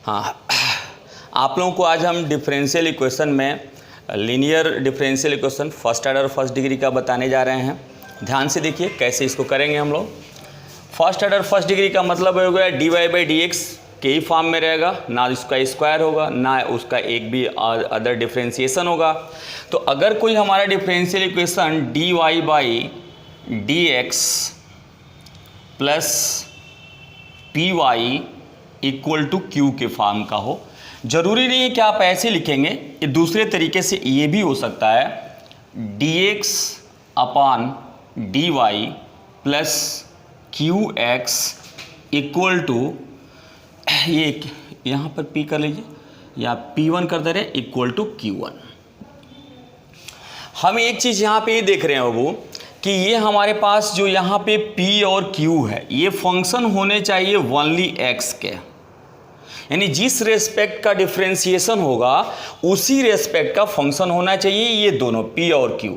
हाँ, आप लोगों को आज हम डिफरेंशियल इक्वेशन में linear differential equation first order first degree का बताने जा रहे हैं। ध्यान से देखिए कैसे इसको करेंगे हम लोग। फर्स्ट ऑर्डर फर्स्ट डिग्री का मतलब हो गया d y by d x के ही फॉर्म में रहेगा, ना इसका स्क्वायर होगा ना उसका एक भी अदर डिफरेंशिएशन होगा। तो अगर कोई हमारा differential equation d y by d x plus p y equal to q के फॉर्म का हो, जरूरी नहीं है कि आप ऐसे लिखेंगे, ये दूसरे तरीके से ये भी हो सकता है d x upon d y plus q x equal to, ये यहाँ पर P कर लीजिए या P1 कर दे रहे इक्वल टू Q1। हम एक चीज़ यहाँ पे ये देख रहे हैं बाबू कि ये हमारे पास जो यहाँ पे P और Q है ये फंक्शन होने चाहिए ओनली x के, यानी जिस रेस्पेक्ट का डिफरेंशिएशन होगा उसी रेस्पेक्ट का फंक्शन होना चाहिए ये दोनों P और Q।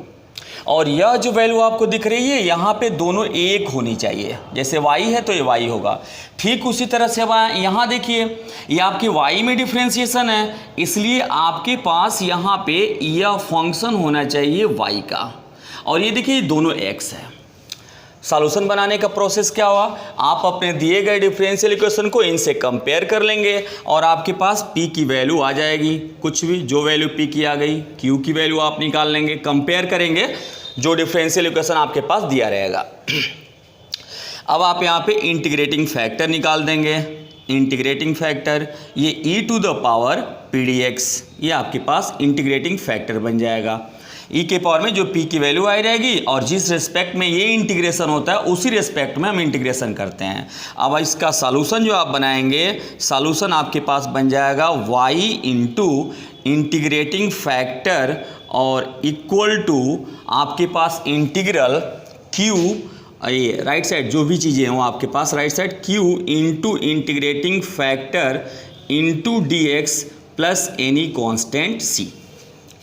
और यह जो वैल्यू आपको दिख रही है यहाँ पे दोनों एक होनी चाहिए, जैसे y है तो ये y होगा। ठीक उसी तरह से यहाँ देखिए ये आपके y में डिफरेंशिएशन है, इसलिए आपके पास यहाँ पे यह फंक्शन होना चाहिए y का। और ये देखिए दोनों x है। सॉल्यूशन बनाने का प्रोसेस क्या हुआ, आप अपने दिए गए डिफरेंशियल इक्वेशन को इनसे कंपेयर कर लेंगे और आपके पास p की वैल्यू आ जाएगी। कुछ भी जो वैल्यू p की आ गई, q की वैल्यू आप निकाल लेंगे, कंपेयर करेंगे जो डिफरेंशियल इक्वेशन आपके पास दिया रहेगा। अब आप यहाँ पे इंटीग्रेटिंग फैक्टर निकाल देंगे। इंटीग्रेटिंग फैक्टर ये e to the power p d x, ये आपके पास इंटीग्रेटिंग फैक्टर बन जाएगा। e के पावर में जो p की वैल्यू आई रहेगी और जिस रेस्पेक्ट में ये इंटीग्रेशन होता है उसी रेस्पेक्ट में हम इंटीग्रेशन करते हैं। अब इसका सॉल्यूशन जो आप बनाएंगे, सॉल्यूशन आपके पास बन जाएगा y इंटू इंटीग्रेटिंग फैक्टर और इक्वल टू आपके पास इंटीग्रल q, ये राइट साइड जो भी चीज़ें हों आपके पास right side q into integrating factor into d x plus any constant c।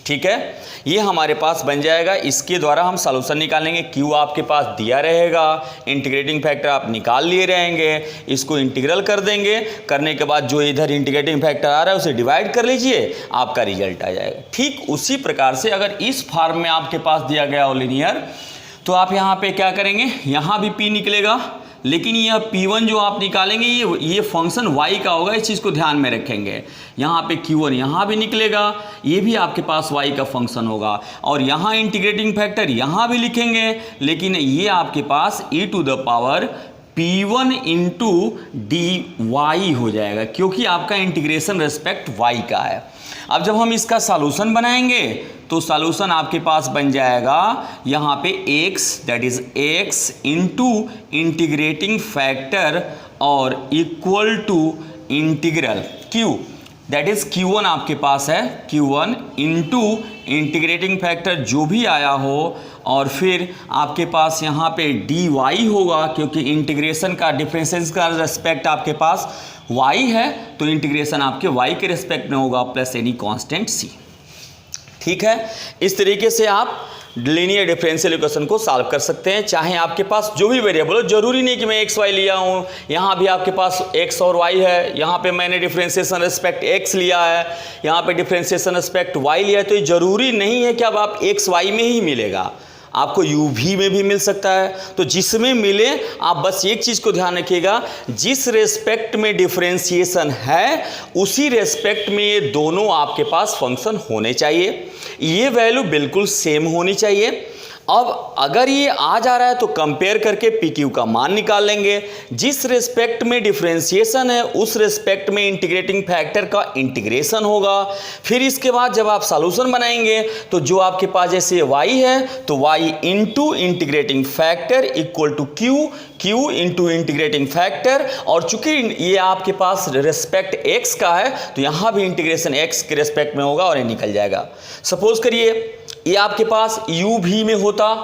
ठीक है, ये हमारे पास बन जाएगा। इसके द्वारा हम सॉल्यूशन निकालेंगे। q आपके पास दिया रहेगा, इंटीग्रेटिंग फैक्टर आप निकाल लिए रहेंगे, इसको इंटीग्रल कर देंगे। करने के बाद जो इधर इंटीग्रेटिंग फैक्टर आ रहा है उसे डिवाइड कर लीजिए, आपका रिजल्ट आ जाएगा। ठीक उसी प्रकार से अगर इस फॉर्म में आपके पास दिया गया हो लीनियर, तो आप यहाँ पे क्या करेंगे, यहाँ भी p निकलेगा, लेकिन यह P1 जो आप निकालेंगे ये फंक्शन y का होगा, इस चीज़ को ध्यान में रखेंगे। यहाँ पे Q1 यहाँ भी निकलेगा, ये भी आपके पास y का फंक्शन होगा। और यहाँ इंटीग्रेटिंग फैक्टर यहाँ भी लिखेंगे, लेकिन ये आपके पास e to the power P1 into d y हो जाएगा, क्योंकि आपका इंटीग्रेशन रेस्पेक्ट y का है। अब जब हम इसका सॉल्यूशन बनाएंगे तो सॉल्यूशन आपके पास बन जाएगा यहाँ पे x that is x into integrating factor और equal to integral q that is q1 आपके पास है, q1 इंटू इंटीग्रेटिंग फैक्टर जो भी आया हो और फिर आपके पास यहाँ पे dy होगा, क्योंकि इंटीग्रेशन का डिफरेंशिएशन का रेस्पेक्ट आपके पास y है तो इंटीग्रेशन आपके y के रेस्पेक्ट में होगा प्लस एनी कांस्टेंट c। ठीक है, इस तरीके से आप लीनियर डिफरेंशियल इक्वेशन को सॉल्व कर सकते हैं। चाहे आपके पास जो भी वेरिएबल हो, जरूरी नहीं कि मैं x y लिया हूँ, यहाँ भी आपके पास x और y है, यहाँ पे मैंने डिफरेंशिएशन रेस्पेक्ट x लिया है, यहाँ पे डिफरेंशिएशन रेस्पेक्ट y लिया है, तो ये जरूरी नहीं है कि अब आप x y में ही मिलेगा, आपको uv में भी मिल सकता है। तो जिसमें मिले आप बस एक चीज़ को ध्यान रखिएगा, जिस रेस्पेक्ट में डिफरेंशिएशन है उसी रेस्पेक्ट में ये दोनों आपके पास फंक्शन होने चाहिए, ये वैल्यू बिल्कुल सेम होनी चाहिए। अब अगर ये आ जा रहा है तो कंपेयर करके पी क्यू का मान निकाल लेंगे। जिस रेस्पेक्ट में डिफरेंशिएशन है उस रेस्पेक्ट में इंटीग्रेटिंग फैक्टर का इंटीग्रेशन होगा। फिर इसके बाद जब आप सॉल्यूशन बनाएंगे तो जो आपके पास जैसे y है तो y into integrating factor equal to q into integrating factor, और चूंकि ये आपके पास रेस्पेक्ट x का है तो यहाँ भी इंटीग्रेशन x के रेस्पेक्ट में होगा और ये निकल जाएगा। सपोज करिए ये आपके पास u v में होता,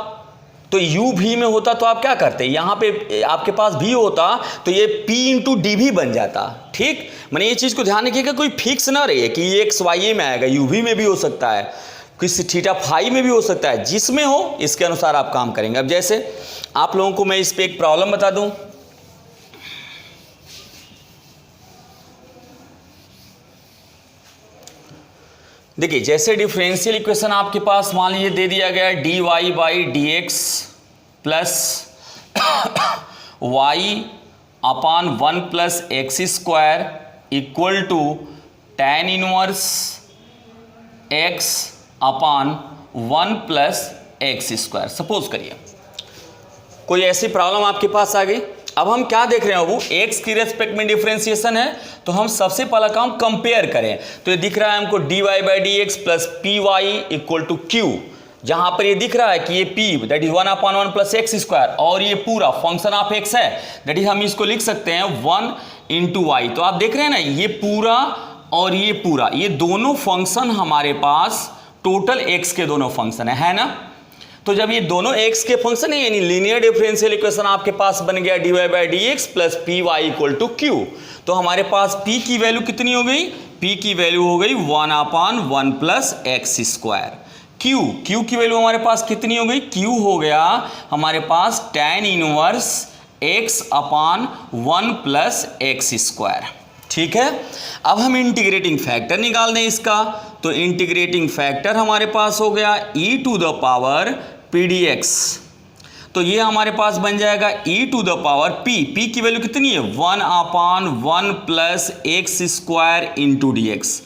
तो u v में होता तो आप क्या करते, यहाँ पे आपके पास v होता तो ये p इंटू डी भी बन जाता। ठीक, मैंने ये चीज़ को ध्यान रखिएगा, कोई फिक्स ना रही है कि ये x y में आएगा, u v में भी हो सकता है, किसी थीटा फाई में भी हो सकता है, जिसमें हो इसके अनुसार आप काम करेंगे। अब जैसे आप लोगों को मैं इस पे एक प्रॉब्लम बता दूं, देखिए जैसे डिफरेंशियल इक्वेशन आपके पास मान लीजिए दे दिया गया dy by d x plus y upon 1 plus x square equal to tan inverse x upon 1 plus x square. Suppose करिए कोई ऐसी प्रॉब्लम आपके पास आ गई। अब हम क्या देख रहे हैं वो x की रेस्पेक्ट में डिफरेंशिएशन है, तो हम सबसे पहला काम कंपेयर करें। तो ये दिख रहा है हमको dy by d x plus p y equal to q, जहां पर ये दिख रहा है कि ये p that is 1 upon 1 plus x square और ये पूरा फंक्शन ऑफ x है, दैट इज हम इसको लिख सकते हैं 1 इंटू वाई। तो आप देख रहे हैं ना ये पूरा और ये पूरा, ये दोनों फंक्शन हमारे पास टोटल x के दोनों फंक्शन है ना। तो जब ये दोनों x के फंक्शन है यानी लीनियर डिफरेंशियल इक्वेशन आपके पास बन गया dy by d x plus p y equal to q. तो हमारे पास p की वैल्यू कितनी हो गई, p की वैल्यू हो गई 1 upon 1 plus x square. q की वैल्यू हमारे पास कितनी हो गई, q हो गया हमारे पास tan inverse x upon 1 plus x square. ठीक है, अब हम इंटीग्रेटिंग फैक्टर निकाल दें इसका। तो इंटीग्रेटिंग फैक्टर हमारे पास हो गया e to the power p d x. तो ये हमारे पास बन जाएगा e to the power p की वैल्यू कितनी है 1 upon 1 plus x square into d x.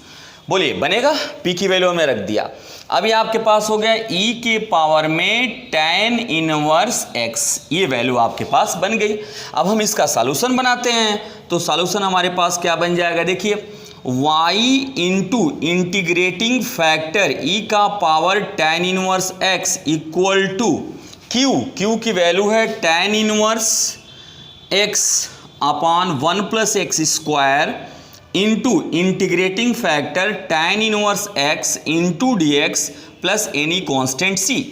बोलिए बनेगा, p की वैल्यू हमने रख दिया। अब ये आपके पास हो गया e के पावर में tan इनवर्स x, ये वैल्यू आपके पास बन गई। अब हम इसका सॉल्यूशन बनाते हैं। तो सॉल्यूशन हमारे पास क्या बन जाएगा, देखिए y into integrating factor e का power tan inverse x equal to q की वैल्यू है tan inverse x upon 1 plus x square into integrating factor tan inverse x into d x plus any constant c।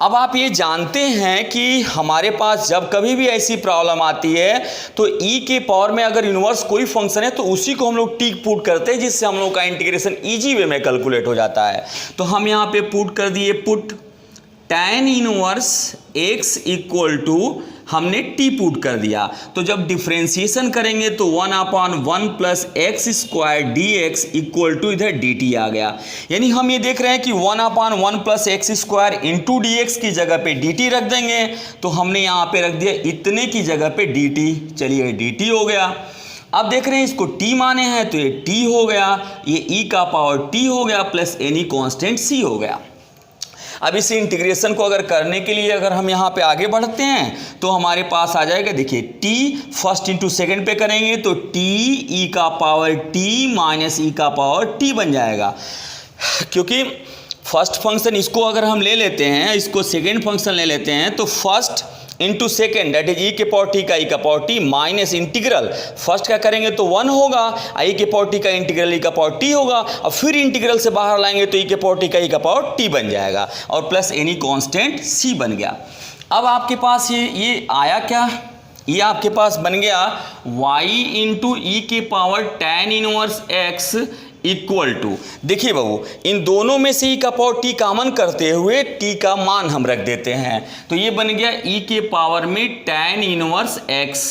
अब आप ये जानते हैं कि हमारे पास जब कभी भी ऐसी प्रॉब्लम आती है तो e के पावर में अगर इनवर्स कोई फंक्शन है तो उसी को हम लोग टिक पुट करते हैं, जिससे हम लोग का इंटीग्रेशन इजी वे में कैलकुलेट हो जाता है। तो हम यहाँ पे पुट कर दिए, put tan inverse x equal to हमने t पुट कर दिया। तो जब डिफरेंशिएशन करेंगे तो 1 upon 1 plus x square d x equal to इधर dt आ गया। यानी हम ये देख रहे हैं कि 1 upon 1 plus x square into d x की जगह पे dt रख देंगे। तो हमने यहाँ पे रख दिया इतने की जगह पे dt, चलिए dt हो गया। अब देख रहे हैं इसको t माने हैं तो ये t हो गया, ये e का पावर t हो गया प्लस एनी कॉन्स्टेंट c हो गया। अब इस इंटीग्रेशन को अगर करने के लिए अगर हम यहाँ पे आगे बढ़ते हैं तो हमारे पास आ जाएगा, देखिए t फर्स्ट इंटू सेकेंड पे करेंगे तो t e का पावर t माइनस e का पावर t बन जाएगा। क्योंकि फर्स्ट फंक्शन इसको अगर हम ले लेते हैं, इसको सेकेंड फंक्शन ले लेते हैं तो first into second that is e के पावर टी का ई का power t minus integral first का करेंगे तो 1 होगा, ई के पावर टी का इंटीग्रल ई का पावर टी होगा, और फिर इंटीग्रल से बाहर लाएंगे तो ई के पावर टी का ई का पावर टी बन जाएगा और प्लस एनी कांस्टेंट सी बन गया। अब आपके पास ये आया क्या, ये आपके पास बन गया y इंटू ई के power tan inverse x equal to, देखिए बाबू इन दोनों में से e का पावर t कॉमन करते हुए t का मान हम रख देते हैं। तो ये बन गया e के पावर में tan इनवर्स x,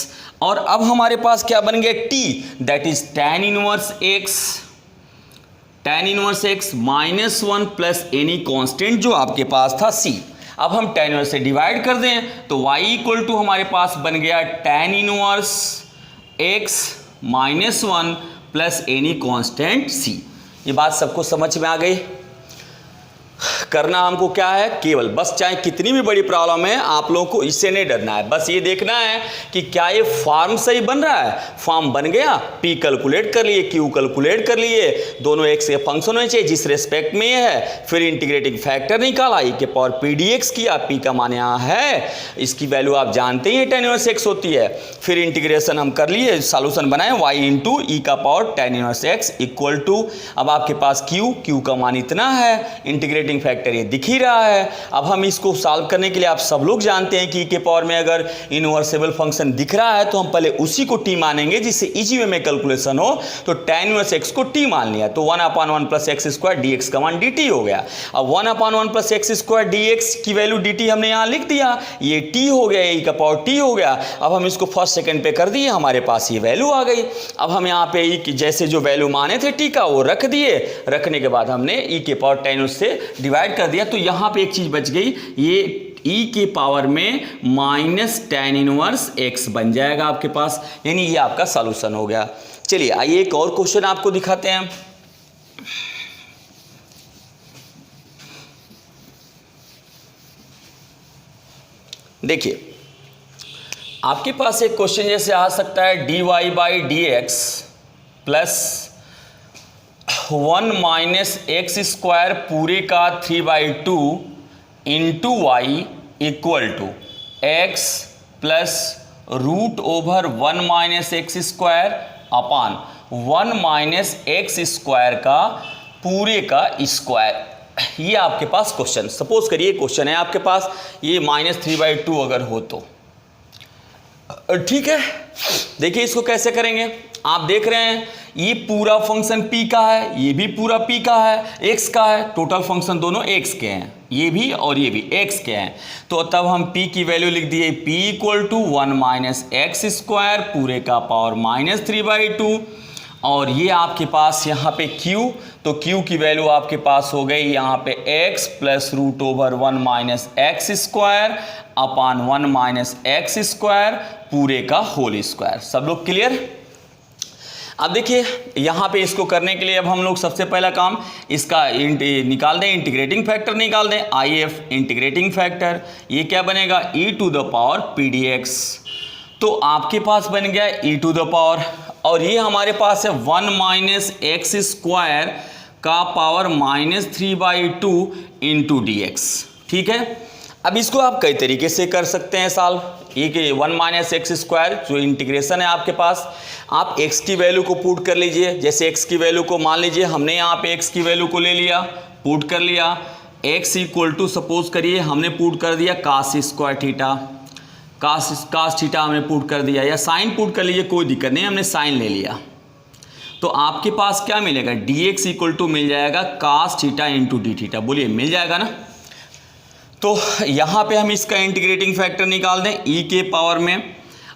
और अब हमारे पास क्या बन गया t that is tan inverse x minus 1 plus any constant जो आपके पास था c। अब हम tan इनवर्स से डिवाइड कर दें तो y इक्वल टू हमारे पास बन गया tan inverse x minus 1 plus any constant c। ये बात सबको समझ में आ गई। करना हमको क्या है, केवल बस चाहे कितनी भी बड़ी प्रॉब्लम है आप लोगों को इससे नहीं डरना है, बस ये देखना है कि क्या ये फॉर्म सही बन रहा है। फॉर्म बन गया, p कैलकुलेट कर लिए, q कैलकुलेट कर लिए, दोनों x के फंक्शन होने चाहिए जिस रेस्पेक्ट में ये है, फिर इंटीग्रेटिंग फैक्टर निकाला, e के पावर p dx किया, p का मान यहाँ है, इसकी वैल्यू आप जानते ही tan इनवर्स x होती है। फिर इंटीग्रेशन हम कर लिए, सॉल्यूशन बनाए y इंटू ई का power tan inverse x equal to, अब आपके पास q का मान इतना है, इंटीग्रेटिंग इंटीग्रेटिंग फैक्टर ये दिख ही रहा है। अब हम इसको सॉल्व करने के लिए आप सब लोग जानते हैं कि e के पावर में अगर इनवर्सेबल फंक्शन दिख रहा है तो हम पहले उसी को t मानेंगे जिससे इजी वे में कैलकुलेशन हो। तो tan इनवर्स x को t मान लिया तो 1/1 plus x square d x का मान dt हो गया। अब 1/1 plus x square d x की वैल्यू dt हमने यहाँ लिख दिया, ये t हो गया, e का पावर t हो गया। अब हम इसको फर्स्ट सेकंड पे कर दिए, हमारे पास ये वैल्यू आ गई। अब हम यहाँ पे e की जैसे जो वैल्यू माने थे t का वो रख दिए, रखने के बाद हमने e के पावर tan उससे डिवाइड कर दिया। तो यहाँ पे एक चीज़ बच गई, ये e के पावर में माइनस tan इनवर्स x बन जाएगा आपके पास, यानी ये आपका सॉल्यूशन हो गया। चलिए आइए एक और क्वेश्चन आपको दिखाते हैं। देखिए आपके पास एक क्वेश्चन जैसे आ सकता है dy by d x plus 1 minus x square पूरे का 3/2 into y equal to x plus root over 1 minus x square upon 1 minus x square का पूरे का स्क्वायर। ये आपके पास क्वेश्चन, सपोज करिए क्वेश्चन है आपके पास ये -3/2 अगर हो तो ठीक है। देखिए इसको कैसे करेंगे, आप देख रहे हैं ये पूरा फंक्शन p का है, ये भी पूरा p का है, x का है, टोटल फंक्शन दोनों x के हैं, ये भी और ये भी x के हैं। तो तब हम p की वैल्यू लिख दिए p equal to 1 minus x square पूरे का पावर -3/2 और ये आपके पास यहाँ पे q, तो q की वैल्यू आपके पास हो गई यहाँ पे x plus root over 1 minus x square upon 1 minus x square पूरे का होल स्क्वायर। सब लोग क्लियर? अब देखिए यहाँ पे इसको करने के लिए अब हम लोग सबसे पहला काम इसका निकाल दें, इंटीग्रेटिंग फैक्टर निकाल दें, IF इंटीग्रेटिंग फैक्टर, ये क्या बनेगा e to the power pdx। तो आपके पास बन गया e टू द पावर और ये हमारे पास है 1 माइनस एक्स स्क्वायर का पावर -3/2 इंटू डी एक्स। ठीक है, अब इसको आप कई तरीके से कर सकते हैं सॉल्व। ये कि 1 माइनस एक्स स्क्वायर जो इंटीग्रेशन है आपके पास, आप x की वैल्यू को पुट कर लीजिए। जैसे x की वैल्यू को मान लीजिए हमने यहाँ पे x की वैल्यू को ले लिया, पुट कर लिया, x इक्वल टू सपोज करिए हमने पुट कर दिया cos square theta, cos theta हमने पुट कर दिया, या साइन पुट कर लीजिए, कोई दिक्कत नहीं, हमने साइन ले लिया। तो आपके पास क्या मिलेगा, dx इक्वल टू मिल जाएगा cos theta into d theta. बोलिए मिल जाएगा ना। तो यहाँ पे हम इसका इंटीग्रेटिंग फैक्टर निकाल दें e के पावर में,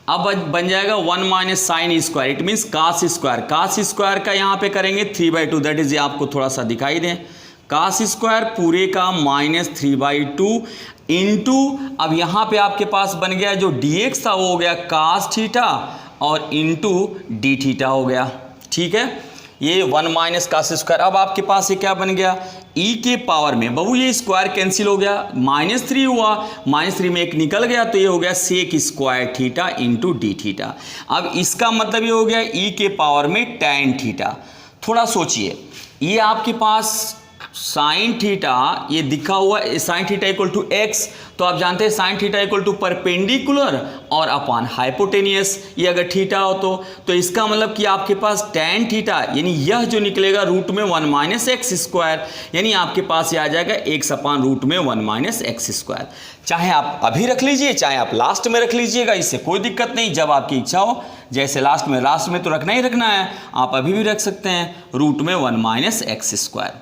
अब बन जाएगा 1 minus sine square, it means cos square. Cos square का यहाँ पे करेंगे 3/2, दैट इज, ये आपको थोड़ा सा दिखाई दें, कास स्क्वायर पूरे का -3/2 इंटू, अब यहाँ पे आपके पास बन गया जो dx था वो हो गया कास थीटा और इंटू डी थीटा हो गया। ठीक है, ये 1 माइनस कास स्क्वायर। अब आपके पास ये क्या बन गया, e के पावर में, बबू ये स्क्वायर कैंसिल हो गया, -3 हुआ, -3 में एक निकल गया तो ये हो गया sec square theta into d theta. अब इसका मतलब ये हो गया e के पावर में tan थीटा। थोड़ा सोचिए, ये आपके पास साइन थीटा ये दिखा हुआ है, sine theta equal to x, तो आप जानते हैं sine theta equal to perpendicular और अपान हाइपोटेनियस, ये अगर थीटा हो तो इसका मतलब कि आपके पास tan थीटा यानी यह जो निकलेगा रूट में 1 माइनस एक्स स्क्वायर, यानी आपके पास ये आ जाएगा x अपान रूट में 1 माइनस एक्स स्क्वायर। चाहे आप अभी रख लीजिए, चाहे आप लास्ट में रख लीजिएगा, इससे कोई दिक्कत नहीं, जब आपकी इच्छा हो। जैसे लास्ट में तो रखना ही रखना है, आप अभी भी रख सकते हैं रूट में 1 माइनस एक्स स्क्वायर।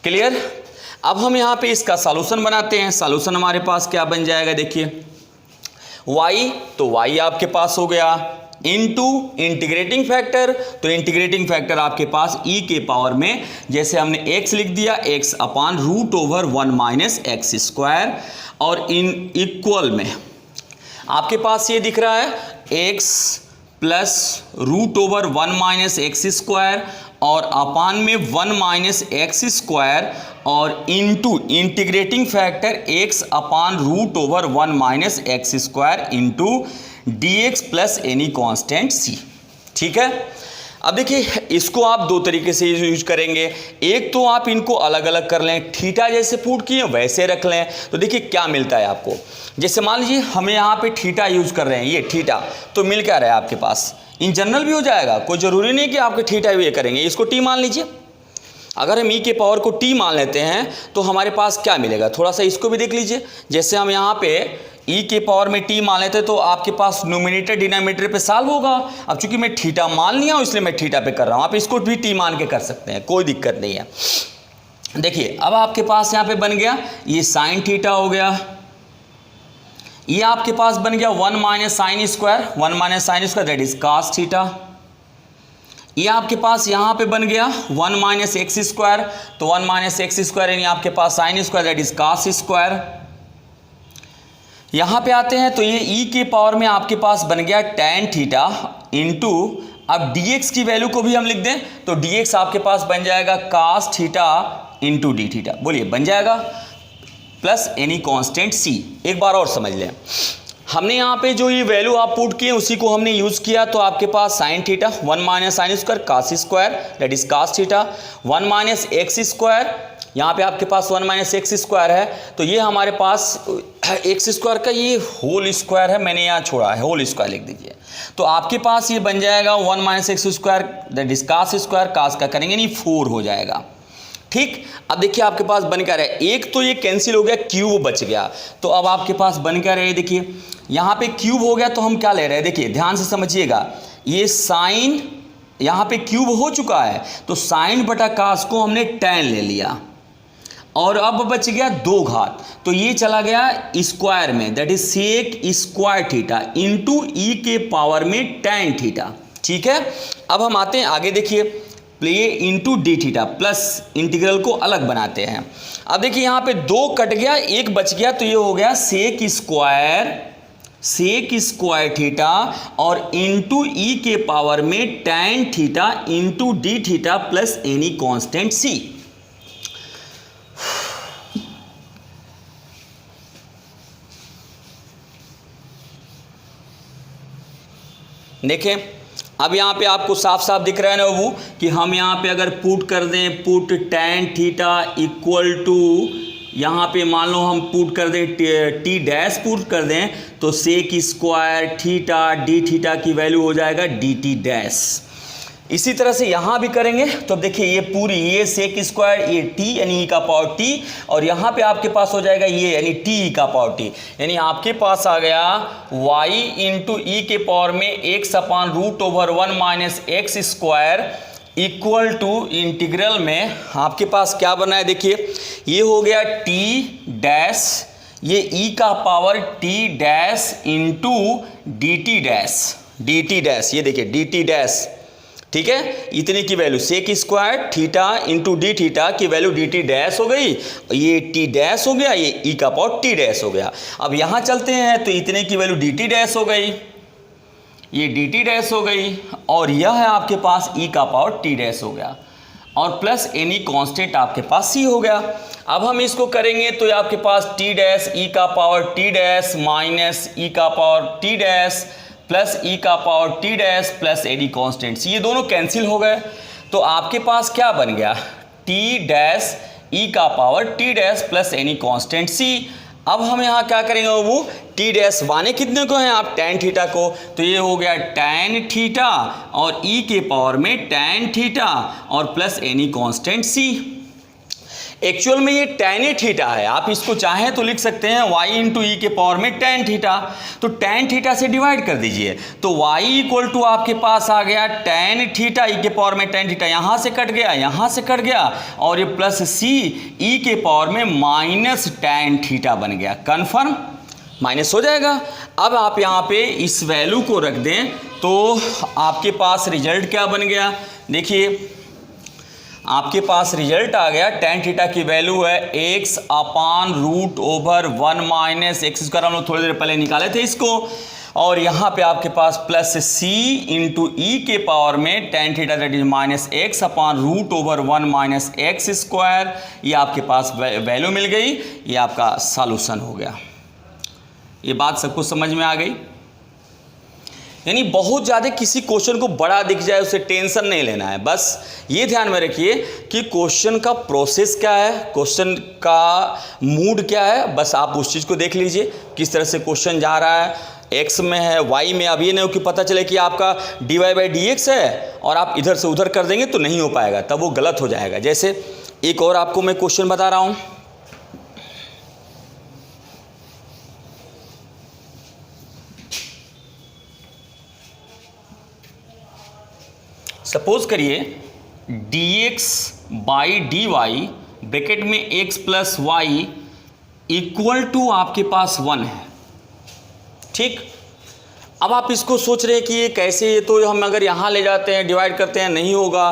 क्लियर? अब हम यहाँ पे इसका सॉल्यूशन बनाते हैं। सॉल्यूशन हमारे पास क्या बन जाएगा, देखिए y, तो y आपके पास हो गया इनटू इंटीग्रेटिंग फैक्टर, तो इंटीग्रेटिंग फैक्टर आपके पास e के पावर में, जैसे हमने x लिख दिया, x upon root over 1 minus x square और इन इक्वल में आपके पास ये दिख रहा है x plus root over 1 minus x square और अपान में 1 माइनस एक्स स्क्वायर और into integrating factor x upon root over 1 minus x square into d x plus any constant c। ठीक है, अब देखिए इसको आप दो तरीके से यूज करेंगे। एक तो आप इनको अलग अलग कर लें, थीटा जैसे पुट किए वैसे रख लें, तो देखिए क्या मिलता है आपको। जैसे मान लीजिए हम यहाँ पे थीटा यूज कर रहे हैं, ये थीटा, तो मिल क्या रहा है आपके पास, इन जनरल भी हो जाएगा, कोई ज़रूरी नहीं कि आपके थीटा भी ये करेंगे, इसको टी मान लीजिए। अगर हम e के पावर को t मान लेते हैं तो हमारे पास क्या मिलेगा, थोड़ा सा इसको भी देख लीजिए। जैसे हम यहाँ पे e के पावर में t मान लेते हैं तो आपके पास न्यूमरेटर डिनोमिनेटर पे सॉल्व होगा। अब चूंकि मैं थीटा मान लिया हूँ इसलिए मैं थीटा पे कर रहा हूँ, आप इसको भी t मान के कर सकते हैं, कोई दिक्कत नहीं है। देखिए अब आपके पास यहाँ पे बन गया ये साइन थीटा हो गया, ये आपके पास बन गया 1 minus sine square, 1 minus sine square that is cos theta. ये आपके पास यहाँ पे बन गया 1 माइनस एक्स स्क्वायर, तो 1 माइनस एक्स स्क्वायर यानी आपके पास sine square that is cos square. यहाँ पे आते हैं तो ये e के पावर में आपके पास बन गया tan थीटा इंटू, अब dx की वैल्यू को भी हम लिख दें तो dx आपके पास बन जाएगा cos theta into d theta, बोलिए बन जाएगा, प्लस एनी कांस्टेंट c। एक बार और समझ लें, हमने यहाँ पे जो ये वैल्यू आप पुट किए उसी को हमने यूज़ किया, तो आपके पास sine theta 1 minus sine square cos square that is cos theta, 1 minus x square, यहाँ पे आपके पास 1 माइनस एक्स स्क्वायर है तो ये हमारे पास एक्स स्क्वायर का ये होल स्क्वायर है, मैंने यहाँ छोड़ा है, होल स्क्वायर लिख दीजिए। तो आपके पास ये बन जाएगा 1 minus x square that is cos square, cos का करेंगे नहीं 4 हो जाएगा। ठीक, अब देखिए आपके पास बन क्या रहा है, एक तो ये कैंसिल हो गया, क्यूब बच गया, तो अब आपके पास बन क्या रहे, देखिए यहाँ पे क्यूब हो गया तो हम क्या ले रहे हैं, देखिए ध्यान से समझिएगा, ये साइन यहाँ पे क्यूब हो चुका है तो साइन बटा कास को हमने tan ले लिया और अब बच गया 2 घात, तो ये चला गया स्क्वायर में that is sec square theta into e के पावर में tan थीटा। ठीक है, अब हम आते हैं आगे, देखिए play into d theta plus integral को अलग बनाते हैं। अब देखिए यहाँ पे 2 कट गया, 1 बच गया, तो ये हो गया सेक स्क्वायर थीटा और इंटू ई के पावर में tan theta into d theta plus any constant c। देखें अब यहाँ पे आपको साफ साफ दिख रहा है ना बाबू कि हम यहाँ पे अगर पुट कर दें, put tan theta equal to, यहाँ पे मान लो हम पुट कर दें t डैश पुट कर दें तो sec square theta d theta की वैल्यू हो जाएगा dt डैश। इसी तरह से यहाँ भी करेंगे तो अब देखिए ये पूरी ये सेक स्क्वायर ये t यानी ई का पावर t और यहाँ पे आपके पास हो जाएगा ये यानी t ई का पावर t, यानी आपके पास आ गया y इंटू ई के पावर में x upon root over 1 minus x square equal to integral में आपके पास क्या बना है, देखिए ये हो गया t डैश, ये e का power t dash into dt dash, ये देखिए dt डैश। ठीक है, इतने की value sec square theta into d theta की वैल्यू डी टी डैश हो गई, ये टी डैश हो गया, ये ई का पावर टी डैश हो गया। अब यहाँ चलते हैं तो इतने की वैल्यू डी टी डैश हो गई, ये डी टी डैश हो गई और यह है आपके पास ई का पावर टी डैश हो गया और प्लस एनी कांस्टेंट आपके पास सी हो गया। अब हम इसको करेंगे तो आपके पास टी डैश ई का पावर टी डैश माइनस ई का पावर टी डैश प्लस ई का power t dash plus any constant, ये दोनों कैंसिल हो गए, तो आपके पास क्या बन गया टी डैश ई का power t dash plus any constant c. अब हम यहाँ क्या करेंगे वो टी डैश माने कितने को हैं आप tan थीटा को, तो ये हो गया tan थीटा और ई के पावर में tan थीटा और प्लस एनी कांस्टेंट सी। एक्चुअल में ये tan थीटा है, आप इसको चाहें तो लिख सकते हैं y इंटू ई के पावर में tan थीटा, तो tan थीटा से डिवाइड कर दीजिए तो y इक्वल टू आपके पास आ गया tan थीटा ई के पावर में tan थीटा, यहाँ से कट गया यहाँ से कट गया और ये प्लस c ई के पावर में माइनस tan थीटा बन गया, कन्फर्म माइनस हो जाएगा। अब आप यहाँ पे इस वैल्यू को रख दें तो आपके पास रिजल्ट क्या बन गया, देखिए आपके पास रिजल्ट आ गया tan थीटा की वैल्यू है x upon root over 1 minus x square, हम लोग थोड़ी देर पहले निकाले थे इसको, और यहाँ पे आपके पास प्लस c इंटू ई के पावर में tan theta that is minus x upon root over 1 minus x square, ये आपके पास वैल्यू मिल गई, ये आपका सॉल्यूशन हो गया। ये बात सबको समझ में आ गई, यानी बहुत ज़्यादा किसी क्वेश्चन को बड़ा दिख जाए उसे टेंशन नहीं लेना है, बस ये ध्यान में रखिए कि क्वेश्चन का प्रोसेस क्या है, क्वेश्चन का मूड क्या है, बस आप उस चीज़ को देख लीजिए किस तरह से क्वेश्चन जा रहा है। x में है, y में। अब ये नहीं हो कि पता चले कि आपका dy बाई डी एक्स है और आप इधर से उधर कर देंगे तो नहीं हो पाएगा, तब वो गलत हो जाएगा। जैसे एक और आपको मैं क्वेश्चन बता रहा हूँ। सपोज करिए dx by d y bracket में x plus y equal to आपके पास 1 है, ठीक। अब आप इसको सोच रहे हैं कि ये कैसे, ये तो हम अगर यहाँ ले जाते हैं डिवाइड करते हैं नहीं होगा,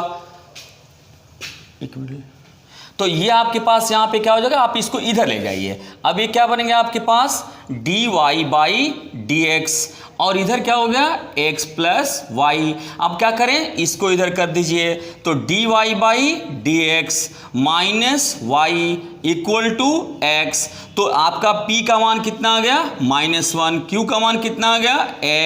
तो ये आपके पास यहाँ पे क्या हो जाएगा, आप इसको इधर ले जाइए। अब ये क्या बनेंगे आपके पास dy बाई डी एक्स, और इधर क्या हो गया x प्लस वाई। अब क्या करें, इसको इधर कर दीजिए, तो dy by d x minus y equal to x। तो आपका p का मान कितना आ गया -1, q का मान कितना आ गया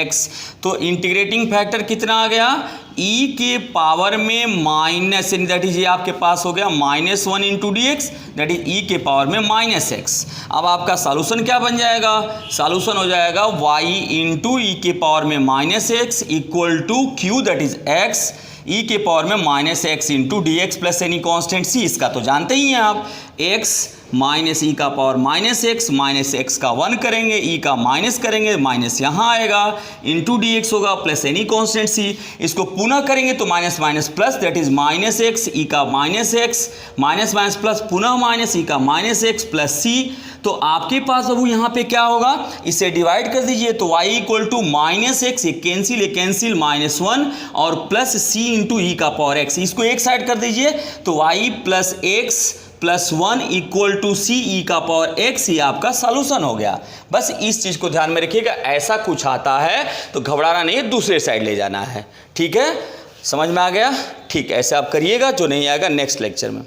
x। तो इंटीग्रेटिंग फैक्टर कितना आ गया e के पावर में माइनस, दैट इज ये आपके पास हो गया -1 into d x, that is e के पावर में -x। अब आपका सॉल्यूशन क्या बन जाएगा, सॉल्यूशन हो जाएगा y इंटू ई के पावर में -x equal to q, that is x, e के पावर में -x into d x plus any constant c। इसका तो जानते ही हैं आप, x माइनस ई का पावर -x का 1 करेंगे, e का माइनस करेंगे, माइनस यहाँ आएगा, इंटू डी एक्स होगा प्लस एनी कॉन्स्टेंट c। इसको पुनः करेंगे तो minus minus plus, that is -x, e का -x, माइनस माइनस प्लस, पुनः माइनस, e का -x प्लस c। तो आपके पास अब यहाँ पे क्या होगा, इसे डिवाइड कर दीजिए, तो y इक्वल टू -x, ये कैंसिल -1 और प्लस c इंटू ई का पावर x। इसको एक साइड कर दीजिए, तो y plus x plus 1 equal to c e का पावर x, ये आपका सॉल्यूशन हो गया। बस इस चीज़ को ध्यान में रखिएगा, ऐसा कुछ आता है तो घबराना नहीं है, दूसरे साइड ले जाना है, ठीक है। समझ में आ गया, ठीक। ऐसे आप करिएगा, जो नहीं आएगा नेक्स्ट लेक्चर में।